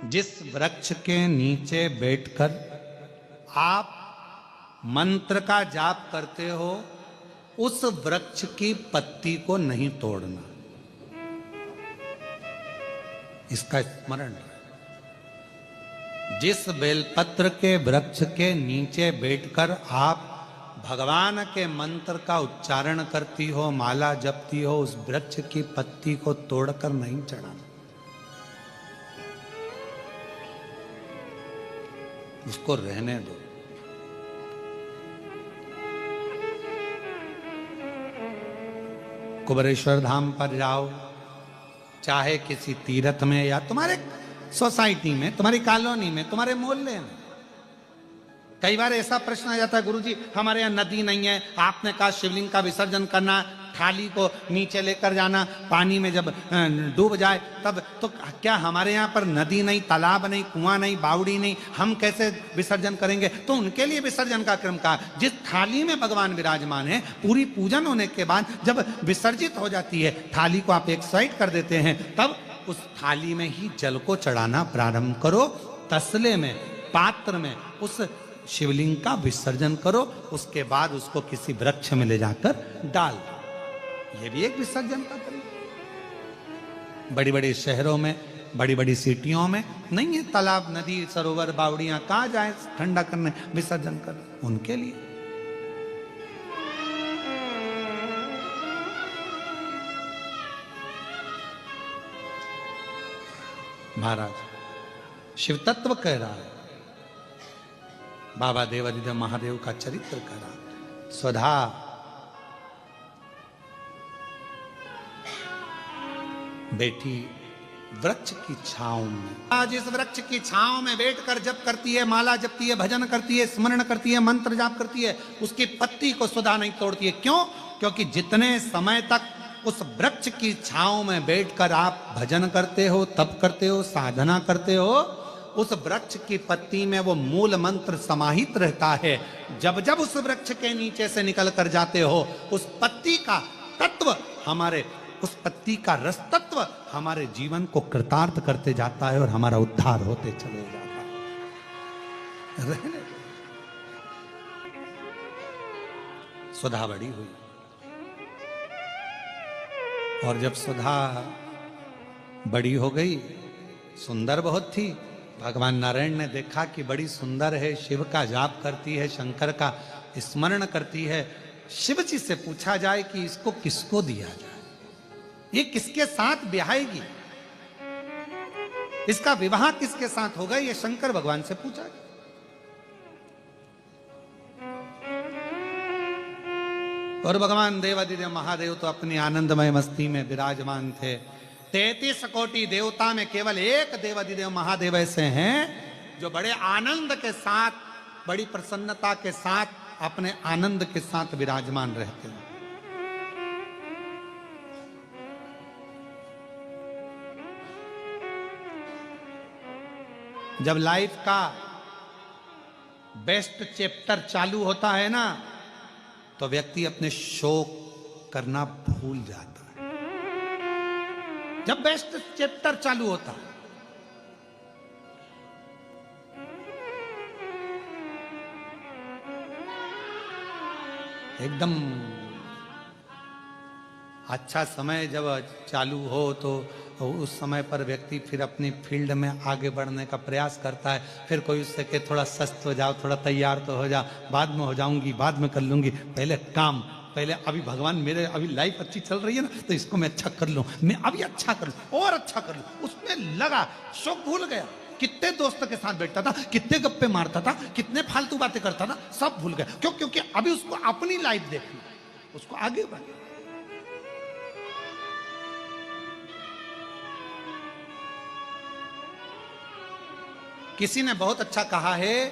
जिस वृक्ष के नीचे बैठकर आप मंत्र का जाप करते हो, उस वृक्ष की पत्ती को नहीं तोड़ना। इसका स्मरण रहे। जिस बेलपत्र के वृक्ष के नीचे बैठकर आप भगवान के मंत्र का उच्चारण करती हो, माला जपती हो, उस वृक्ष की पत्ती को तोड़कर नहीं चढ़ाना। उसको रहने दो। कुबेरेश्वर धाम पर जाओ, चाहे किसी तीर्थ में या तुम्हारे सोसाइटी में, तुम्हारी कॉलोनी में, तुम्हारे मोहल्ले में। कई बार ऐसा प्रश्न आ जाता है, गुरुजी हमारे यहाँ नदी नहीं है, आपने कहा शिवलिंग का विसर्जन करना, थाली को नीचे लेकर जाना, पानी में जब डूब जाए तब, तो क्या हमारे यहाँ पर नदी नहीं, तालाब नहीं, कुआं नहीं, बावड़ी नहीं, हम कैसे विसर्जन करेंगे? तो उनके लिए विसर्जन का क्रम कहा। जिस थाली में भगवान विराजमान है, पूरी पूजन होने के बाद जब विसर्जित हो जाती है, थाली को आप एक साइड कर देते हैं, तब उस थाली में ही जल को चढ़ाना प्रारंभ करो। तसले में, पात्र में उस शिवलिंग का विसर्जन करो। उसके बाद उसको किसी वृक्ष में ले जाकर डाल दो। यह भी एक विसर्जन का तरीका। बड़ी बड़ी शहरों में, बड़ी बड़ी सिटियों में नहीं है तालाब, नदी, सरोवर, बावड़ियां, कहां जाए ठंडा करने, विसर्जन करने? उनके लिए महाराज शिव तत्व कह रहा है, बाबा देवादिदेव महादेव का चरित्र कह रहा है। स्वधा बेटी वृक्ष की छांव में, आज इस वृक्ष की छांव में बैठकर जप करती है, माला जपती है, भजन करती है, स्मरण करती है, मंत्र जाप करती है, उसकी पत्ती को सुधा नहीं तोड़ती है। क्यों? क्योंकि जितने समय तक उस वृक्ष की छांव में बैठकर आप भजन करते हो, तप करते हो, साधना करते हो, उस वृक्ष की पत्ती में वो मूल मंत्र समाहित रहता है। जब जब उस वृक्ष के नीचे से निकल कर जाते हो, उस पत्ती का तत्व, हमारे उस पत्ती का रस तत्व हमारे जीवन को कृतार्थ करते जाता है और हमारा उद्धार होते चले जाता है। रहने सुधा बड़ी हुई, और जब सुधा बड़ी हो गई, सुंदर बहुत थी, भगवान नारायण ने देखा कि बड़ी सुंदर है, शिव का जाप करती है, शंकर का स्मरण करती है। शिव जी से पूछा जाए कि इसको किसको दिया जाए, ये किसके साथ ब्याहेगी, इसका विवाह किसके साथ होगा, ये शंकर भगवान से पूछा। और भगवान देवादिदेव महादेव तो अपनी आनंदमय मस्ती में विराजमान थे। 33 कोटि देवता में केवल एक देवादिदेव महादेव ऐसे हैं जो बड़े आनंद के साथ, बड़ी प्रसन्नता के साथ, अपने आनंद के साथ विराजमान रहते हैं। जब लाइफ का बेस्ट चैप्टर चालू होता है ना, तो व्यक्ति अपने शोक करना भूल जाता है। जब बेस्ट चैप्टर चालू होता है, एकदम अच्छा समय जब चालू हो, तो उस समय पर व्यक्ति फिर अपनी फील्ड में आगे बढ़ने का प्रयास करता है। फिर कोई उससे के थोड़ा सस्त हो जाओ, थोड़ा तैयार तो हो जा, बाद में हो जाऊंगी, बाद में कर लूंगी, पहले काम, पहले अभी भगवान मेरे, अभी लाइफ अच्छी चल रही है ना, तो इसको मैं अच्छा कर लूं, मैं अभी अच्छा कर लूं और अच्छा कर लूं। उसमें लगा, शौक भूल गया। कितने दोस्तों के साथ बैठता था, कितने गप्पे मारता था, कितने फालतू बातें करता था, सब भूल गया। क्यों? क्योंकि अभी उसको अपनी लाइफ देखनी, उसको आगे बढ़ना। किसी ने बहुत अच्छा कहा है,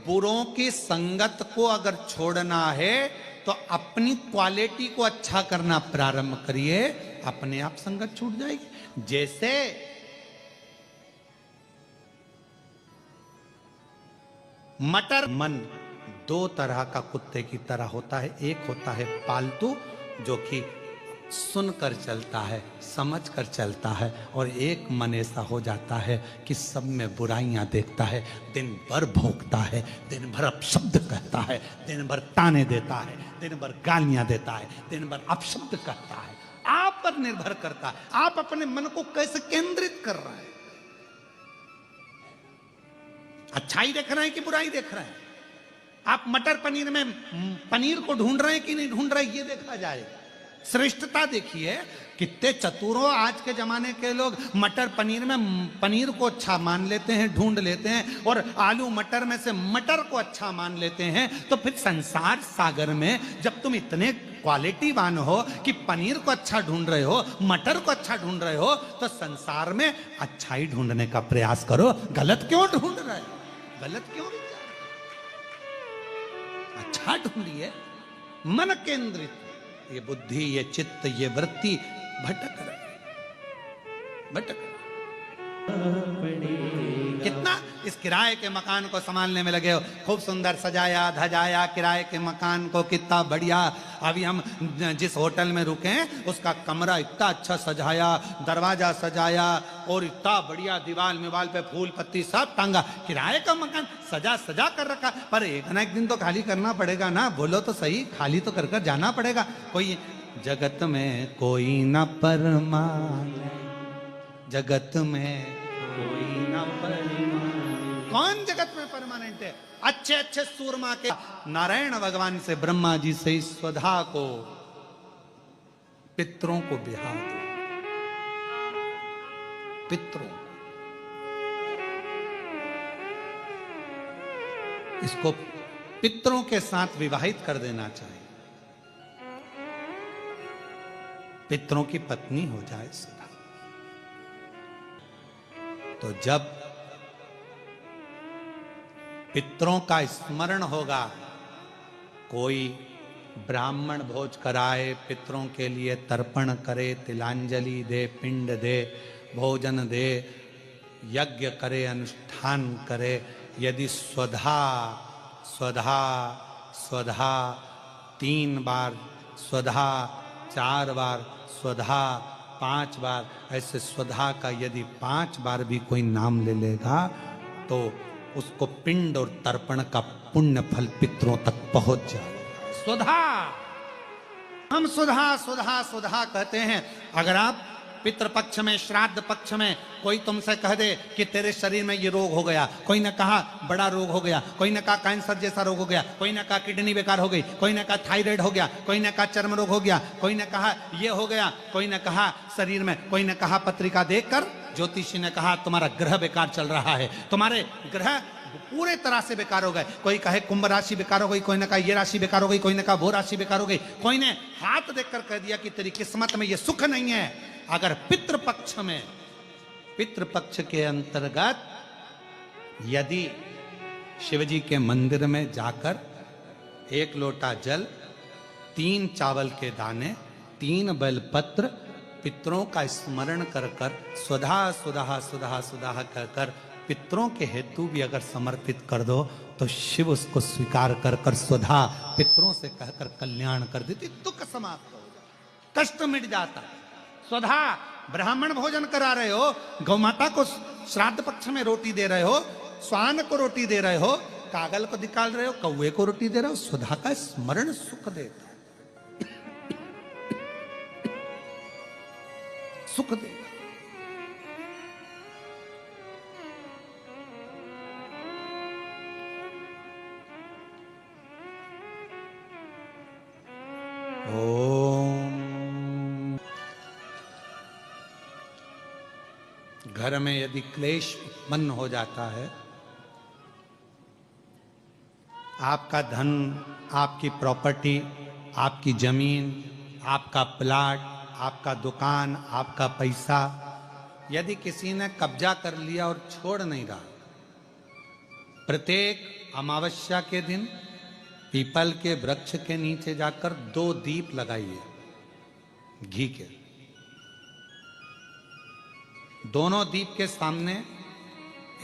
बुरों की संगत को अगर छोड़ना है तो अपनी क्वालिटी को अच्छा करना प्रारंभ करिए, अपने आप संगत छूट जाएगी। जैसे मटर मन दो तरह का कुत्ते की तरह होता है। एक होता है पालतू, जो कि सुनकर चलता है, समझ कर चलता है, और एक मन ऐसा हो जाता है कि सब में बुराइयां देखता है, दिन भर भोंकता है, दिन भर अपशब्द कहता है, दिन भर ताने देता है, दिन भर गालियां देता है, दिन भर अपशब्द कहता है। आप पर निर्भर करता है, आप अपने मन को कैसे केंद्रित कर रहे हैं। अच्छाई देख रहे हैं कि बुराई देख रहे हैं? आप मटर पनीर में पनीर को ढूंढ रहे हैं कि नहीं ढूंढ रहे, ये देखा जाए। श्रेष्ठता देखिए, कितने चतुरों आज के जमाने के लोग मटर पनीर में पनीर को अच्छा मान लेते हैं, ढूंढ लेते हैं, और आलू मटर में से मटर को अच्छा मान लेते हैं। तो फिर संसार सागर में जब तुम इतने क्वालिटीवान हो कि पनीर को अच्छा ढूंढ रहे हो, मटर को अच्छा ढूंढ रहे हो, तो संसार में अच्छाई ढूंढने का प्रयास करो। गलत क्यों ढूंढ रहे हो? गलत क्यों विचार? अच्छा ढूंढिए, मन केंद्रित। ये बुद्धि, ये चित्त, ये वृत्ति भटक रही। कितना इस किराए के मकान को संभालने में लगे हो, खूब सुंदर सजाया धजाया किराए के मकान को, कितना बढ़िया। अभी हम जिस होटल में रुके हैं उसका कमरा इतना अच्छा सजाया, दरवाजा सजाया, और इतना बढ़िया दीवार मिवाल पे फूल पत्ती सब टांगा। किराए का मकान सजा सजा कर रखा, पर एक ना एक दिन तो खाली करना पड़ेगा ना। बोलो तो सही, खाली तो कर जाना पड़ेगा। कोई जगत में कोई ना परमान, जगत में कोई ना परमानेंट। कौन जगत में परमानेंट है? अच्छे अच्छे सूरमा के नारायण भगवान से, ब्रह्मा जी से इस स्वधा को, पितरों को बिहा दो। पितरों, इसको पितरों के साथ विवाहित कर देना चाहिए। पितरों की पत्नी हो जाए सदा। तो जब पितरों का स्मरण होगा, कोई ब्राह्मण भोज कराए, पितरों के लिए तर्पण करे, तिलांजलि दे, पिंड दे, भोजन दे, यज्ञ करे, अनुष्ठान करे, यदि स्वधा स्वधा स्वधा 3 बार, स्वधा 4 बार, स्वधा 5 बार, ऐसे स्वधा का यदि 5 बार भी कोई नाम ले लेगा तो उसको पिंड और तर्पण का पुण्य फल पितरों तक पहुंच जाएगा। स्वधा, हम सुधा सुधा सुधा कहते हैं। अगर आप पितृपक्ष में, श्राद्ध पक्ष में कोई तुमसे कह दे कि तेरे शरीर में ये रोग हो गया, कोई ने कहा बड़ा रोग हो गया, कोई ने कहा कैंसर जैसा रोग हो गया, कोई ने कहा किडनी बेकार हो गई, कोई ने कहा थायराइड हो गया, कोई ने कहा चर्म रोग हो गया, कोई ने कहा ये हो गया, कोई ने कहा शरीर में, कोई ने कहा पत्रिका देखकर ज्योतिषी ने कहा तुम्हारा ग्रह बेकार चल रहा है, तुम्हारे ग्रह पूरे तरह से बेकार हो गए। कोई कहे कुंभ राशि बेकार हो गई, कोई ने कहा ये राशि बेकार हो गई, कोई ने कहा वो राशि बेकार हो गई, कोई ने हाथ देखकर कह दिया कि तेरी किस्मत में ये सुख नहीं है। अगर पितृपक्ष में, पितृपक्ष के अंतर्गत यदि शिवजी के मंदिर में जाकर 1 लोटा जल, 3 चावल के दाने, 3 बेलपत्र पितरों का स्मरण कर कर, स्वधा सुधा सुधा सुधा कहकर पितरों के हेतु भी अगर समर्पित कर दो तो शिव उसको स्वीकार कर कर स्वधा पितरों से कहकर कल्याण कर देती, दुख समाप्त हो जाता, कष्ट मिट जाता। स्वधा ब्राह्मण भोजन करा रहे हो, गौ माता को श्राद्ध पक्ष में रोटी दे रहे हो, स्वान को रोटी दे रहे हो, कागल को निकाल रहे हो, कौवे को रोटी दे रहे हो। स्वधा का स्मरण सुख देता है, सुख देता। ओम। घर में यदि क्लेश उत्पन्न हो जाता है, आपका धन, आपकी प्रॉपर्टी, आपकी जमीन, आपका प्लाट, आपका दुकान, आपका पैसा, यदि किसी ने कब्जा कर लिया और छोड़ नहीं रहा, प्रत्येक अमावस्या के दिन पीपल के वृक्ष के नीचे जाकर 2 दीप लगाइए घी के। दोनों दीप के सामने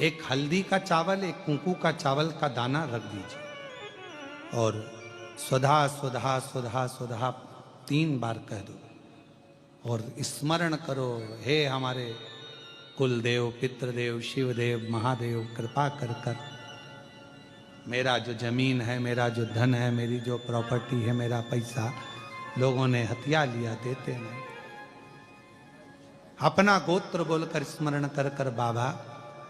एक हल्दी का चावल, एक कुंकू का चावल का दाना रख दीजिए और स्वधा स्वधा स्वधा स्वधा 3 बार कह दो। और स्मरण करो, हे हमारे कुलदेव, पितृदेव, शिवदेव, महादेव, कृपा कर कर मेरा जो जमीन है, मेरा जो धन है, मेरी जो प्रॉपर्टी है, मेरा पैसा लोगों ने हथिया लिया, देते नहीं। अपना गोत्र बोलकर स्मरण कर कर बाबा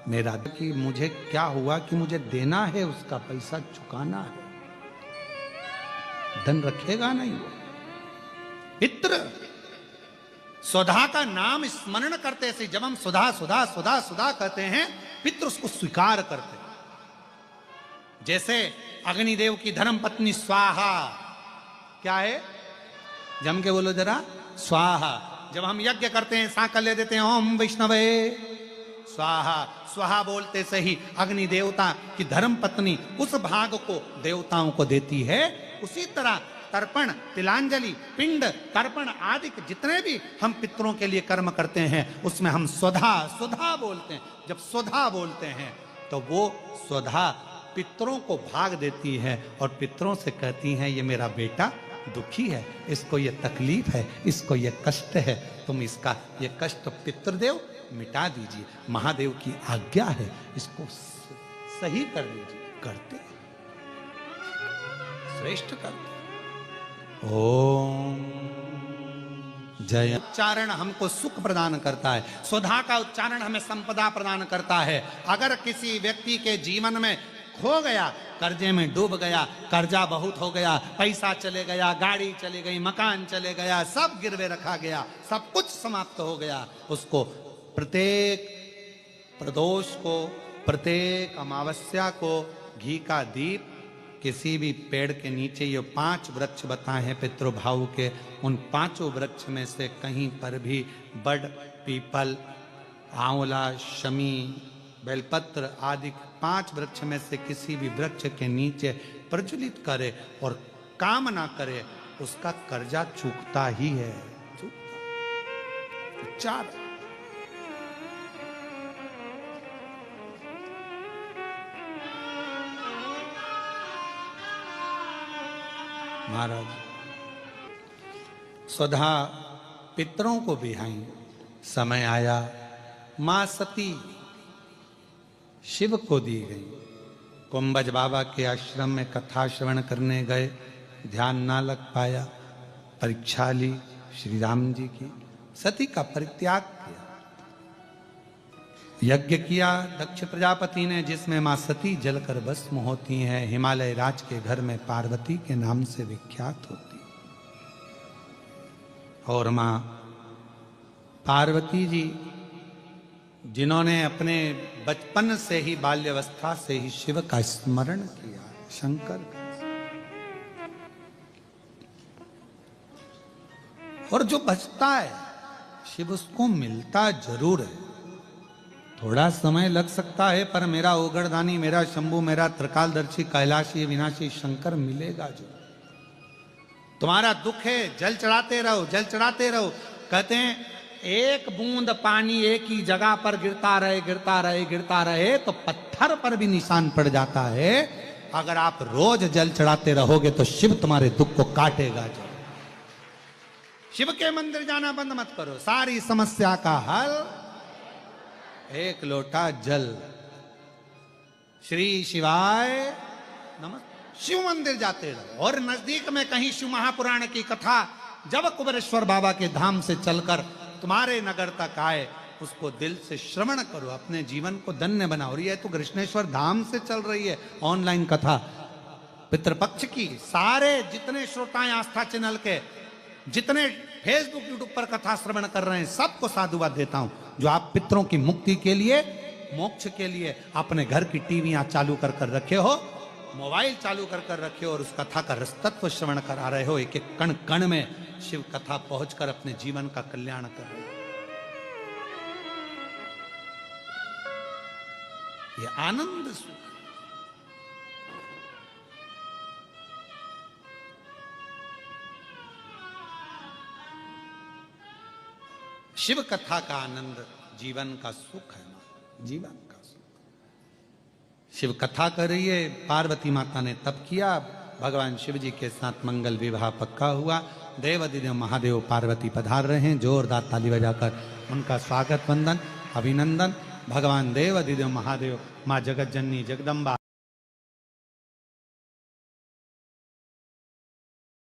मेरा कि मुझे क्या हुआ कि मुझे देना है, उसका पैसा चुकाना है, धन रखेगा नहीं। पितृ सुधा का नाम स्मरण करते से, जब हम सुधा सुधा सुधा सुधा कहते हैं, पितृ उसको स्वीकार करते हैं। जैसे अग्निदेव की धर्म पत्नी स्वाहा, क्या है, जम के बोलो जरा, स्वाहा। जब हम यज्ञ करते हैं, सांकल्य देते हैं, ओम वैष्णवे स्वाहा, स्वाहा बोलते से ही अग्नि देवता की धर्म पत्नी उस भाग को देवताओं को देती है। उसी तरह तर्पण, तिलांजलि, पिंड, तर्पण आदि जितने भी हम पितरों के लिए कर्म करते हैं, उसमें हम स्वधा स्वधा बोलते हैं। जब स्वधा बोलते हैं तो वो स्वधा पितरों को भाग देती है और पितरों से कहती हैं, ये मेरा बेटा दुखी है, इसको ये तकलीफ है, इसको ये कष्ट है, तुम इसका ये कष्ट पितृदेव मिटा दीजिए, महादेव की आज्ञा है, इसको सही कर दीजिए। करते, श्रेष्ठ करते। ओम जय। उच्चारण हमको सुख प्रदान करता है, स्वधा का उच्चारण हमें संपदा प्रदान करता है। अगर किसी व्यक्ति के जीवन में खो गया, कर्जे में डूब गया, कर्जा बहुत हो गया, पैसा चले गया, गाड़ी चली गई, मकान चले गया, सब गिरवे रखा गया, सब कुछ समाप्त हो गया, उसको प्रत्येक प्रदोष को, प्रत्येक अमावस्या को घी का दीप किसी भी पेड़ के नीचे, ये 5 वृक्ष बताए हैं पितृभाव के, उन 5 वृक्ष में से कहीं पर भी बड़, पीपल, आंवला, शमी, बेलपत्र आदि 5 वृक्ष में से किसी भी वृक्ष के नीचे प्रज्वलित करे और काम ना करे, उसका कर्जा चूकता ही है। चूकता। 4 महाराज स्वधा पितरों को बिहाई, समय आया मां सती शिव को दी गई। कुंभज बाबा के आश्रम में कथा श्रवण करने गए, ध्यान ना लग पाया, परीक्षा ली श्री राम जी की, सती का परित्याग किया, यज्ञ किया दक्ष प्रजापति ने, जिसमें मां सती जलकर भस्म होती हैं, हिमालय राज के घर में पार्वती के नाम से विख्यात होती। और मां पार्वती जी जिन्होंने अपने बचपन से ही, बाल्यावस्था से ही शिव का स्मरण किया, शंकर का, और जो बचता है शिव उसको मिलता जरूर है। थोड़ा समय लग सकता है, पर मेरा ओगरदानी, मेरा शंभू, मेरा त्रिकालदर्शी, कैलाशी, विनाशी शंकर मिलेगा जो। तुम्हारा दुख है, जल चढ़ाते रहो, जल चढ़ाते रहो। कहते हैं एक बूंद पानी एक ही जगह पर गिरता रहे, गिरता रहे, गिरता रहे तो पत्थर पर भी निशान पड़ जाता है। अगर आप रोज जल चढ़ाते रहोगे तो शिव तुम्हारे दुख को काटेगा जो। शिव के मंदिर जाना बंद मत करो, सारी समस्या का हल एक लोटा जल। श्री शिवाय नमः। शिव मंदिर जाते रहो, और नजदीक में कहीं शिव महापुराण की कथा जब कुबेरेश्वर बाबा के धाम से चलकर तुम्हारे नगर तक आए, उसको दिल से श्रवण करो, अपने जीवन को धन्य बनाओ। और ये तो कृष्णेश्वर धाम से चल रही है ऑनलाइन कथा पितृपक्ष की। सारे जितने श्रोताएं आस्था चैनल के, जितने फेसबुक यूट्यूब पर कथा श्रवण कर रहे हैं, सबको साधुवाद देता हूं, जो आप पितरों की मुक्ति के लिए, मोक्ष के लिए अपने घर की टीवियां चालू कर कर रखे हो, मोबाइल चालू कर कर रखे हो, और उस कथा का रसतत्व श्रवण करा रहे हो। एक एक कण कण में शिव कथा पहुंचकर अपने जीवन का कल्याण कर रहे हो। ये आनंद सुख। शिव कथा का आनंद जीवन का सुख है, जीवन का सुख। शिव कथा कर रही है, पार्वती माता ने तप किया, भगवान शिव जी के साथ मंगल विवाह पक्का हुआ। देवाधिदेव महादेव पार्वती पधार रहे हैं, जोरदार ताली बजाकर उनका स्वागत वंदन अभिनंदन। भगवान देवाधिदेव महादेव, माँ जगत जननी जगदम्बा